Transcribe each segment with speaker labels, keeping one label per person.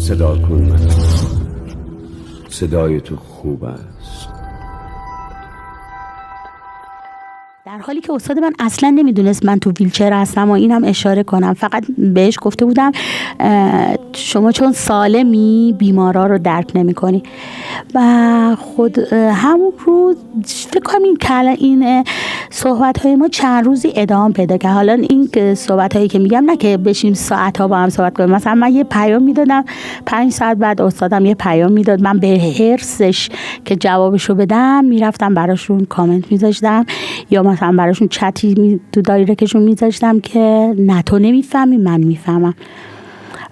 Speaker 1: صدا کن من، صدای تو خوب است.
Speaker 2: در حالی که استاد من اصلا نمیدونست من تو ویلچر هستم و اینم اشاره کنم، فقط بهش گفته بودم شما چون سالمی بیمارا رو درک نمی کنی. و خود همون روز فکر کنم این صحبت های ما چند روزی ادامه پیدا کرد. حالا این صحبت هایی که میگم نه که بشیم ساعت ها با هم صحبت کنیم، مثلا من یه پیام میدادم 5 ساعت بعد استادم یه پیام میداد، من به حرصش که جوابشو بدم میرفتم براشون کامنت میذاشتم یا مثلا براشون چتی تو دایرکشون میذاشتم که نه تو نمیفهمی من میفهمم.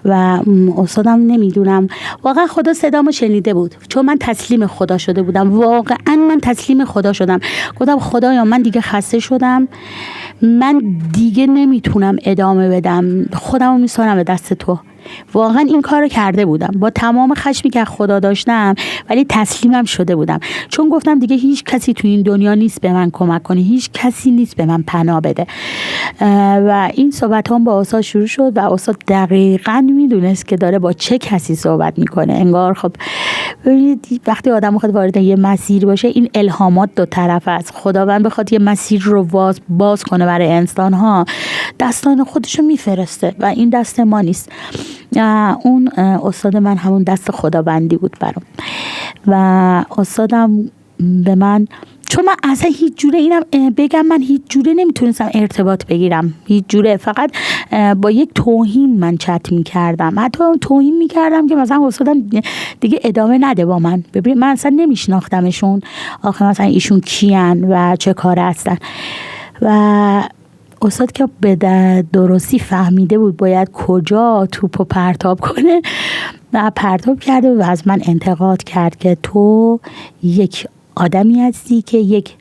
Speaker 2: و استادم نمیدونم واقعا خدا صدامو شنیده بود، چون من تسلیم خدا شده بودم. واقعا من تسلیم خدا شدم، گفتم خدایا من دیگه خسته شدم، من دیگه نمیتونم ادامه بدم، خودمو میسپارم به دست تو. واقعا این کارو کرده بودم با تمام خشمی که خدا داشتم، ولی تسلیمم شده بودم، چون گفتم دیگه هیچ کسی تو این دنیا نیست به من کمک کنه، هیچ کسی نیست به من پناه بده. و این صحبت هم با استاد شروع شد و استاد دقیقاً میدونست که داره با چه کسی صحبت میکنه. انگار خب ببینید وقتی آدم بخواد وارد یه مسیر باشه، این الهامات دو طرف است. خداوند بخواد یه مسیر رو باز کنه برای انسان ها، دستان خودشو میفرسته و این دست ما نیست. اون استاد من همون دست خداوندی بود برام. و استادم به من، چون من اصلا هیچ جوره اینم بگم من هیچ جوره نمیتونستم ارتباط بگیرم، هیچ جوره، فقط با یک توهین من چت میکردم، حتی توهین میکردم که مثلا استادم دیگه ادامه نده با من. ببین من اصلا نمیشناختمشون، آخه مثلا ایشون کیان و چه کاره هستن. و استاد که به درستی فهمیده بود باید کجا توپو پرتاب کنه و پرتاب کرده و از من انتقاد کرد که تو یک آدمی هستی که یک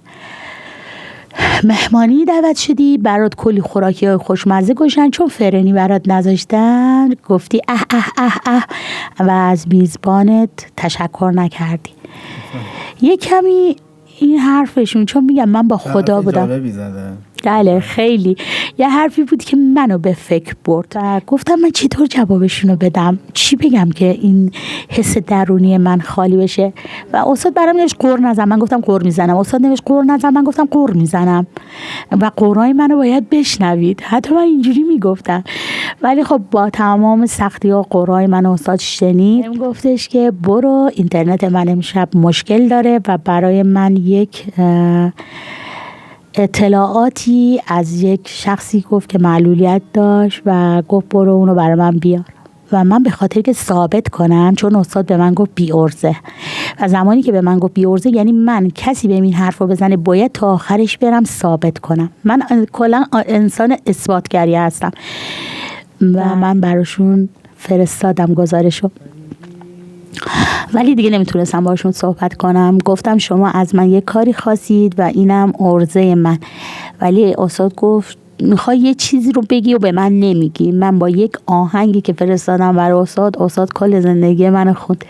Speaker 2: مهمانی دعوت شدی، برات کلی خوراکی های خوشمزه گذاشتن، چون فرنی برات نذاشتن گفتی اه اه اه اه و از میزبانت تشکر نکردی. یک کمی این حرفشون، چون میگم من با خدا بودم، بله خیلی یه حرفی بود که منو به فکر برد. گفتم من چطور جوابشونو بدم، چی بگم که این حس درونی من خالی بشه. و استاد برام نوشت قر نزن، من گفتم قر میزنم. استاد نوشت قر نزن، من گفتم قر میزنم و قرای منو باید بشنوید. حتی من اینجوری میگفتم، ولی خب با تمام سختی ها قرای من استاد شنید. گفتش که برو، اینترنت من امشب مشکل داره و برای من یک اطلاعاتی از یک شخصی گفت که معلولیت داشت و گفت برو اونو برای من بیار. و من به خاطر که ثابت کنم، چون استاد به من گفت بی ارزه و زمانی که به من گفت بی ارزه یعنی من کسی به این حرف رو بزنه باید تا آخرش برم ثابت کنم. من کلا انسان اثباتگری هستم و من براشون فرستادم گزارشو، ولی دیگه نمیتونستم باشون صحبت کنم. گفتم شما از من یه کاری خواستید و اینم عرضه من، ولی استاد گفت میخوای یه چیزی رو بگی و به من نمیگی. من با یک آهنگی که فرستادم برای استاد کل زندگی من خوند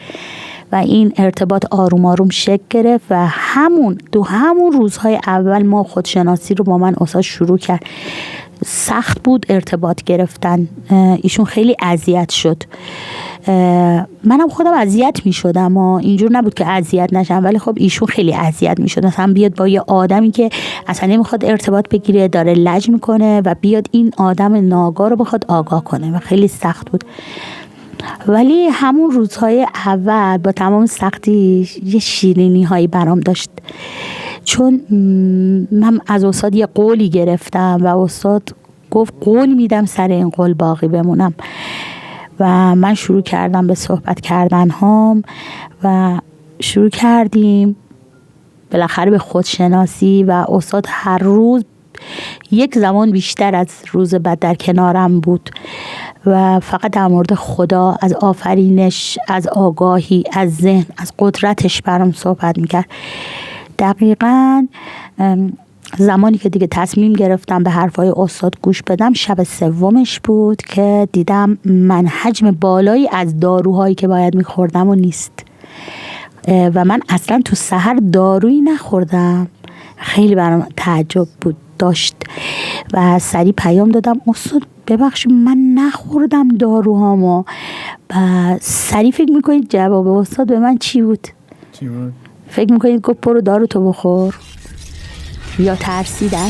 Speaker 2: و این ارتباط آروم آروم شکل گرفت و همون روزهای اول ما خودشناسی رو با من استاد شروع کرد. سخت بود ارتباط گرفتن، ایشون خیلی اذیت شد، منم خودم اذیت می شدم و اینجور نبود که اذیت نشم، ولی خب ایشون خیلی اذیت می شد. مثلا بیاد با یه آدمی که اصلا نمیخواد ارتباط بگیره، داره لج میکنه و بیاد این آدم ناآگاه رو بخواد آگاه کنه و خیلی سخت بود. ولی همون روزهای اول با تمام سختی یه شیرینی هایی برام داشت، چون من از استاد یه قولی گرفتم و استاد گفت قول میدم سر این قول باقی بمونم و من شروع کردم به صحبت کردن هام و شروع کردیم بالاخره به خودشناسی و استاد هر روز یک زمان بیشتر از روز بعد در کنارم بود و فقط در مورد خدا، از آفرینش، از آگاهی، از ذهن، از قدرتش برام صحبت میکرد. دقیقاً زمانی که دیگه تصمیم گرفتم به حرفای استاد گوش بدم شب سومش بود که دیدم من حجم بالایی از داروهایی که باید میخوردم و نیست و من اصلا تو سحر دارویی نخوردم. خیلی برام تعجب بود داشت و سریع پیام دادم استاد ببخشید من نخوردم داروهامو. و سریع فکر میکنید جواب استاد به من چی بود؟
Speaker 3: چی بود؟
Speaker 2: فکر میکنید گفت برو دارو تو بخور یا ترسیدن؟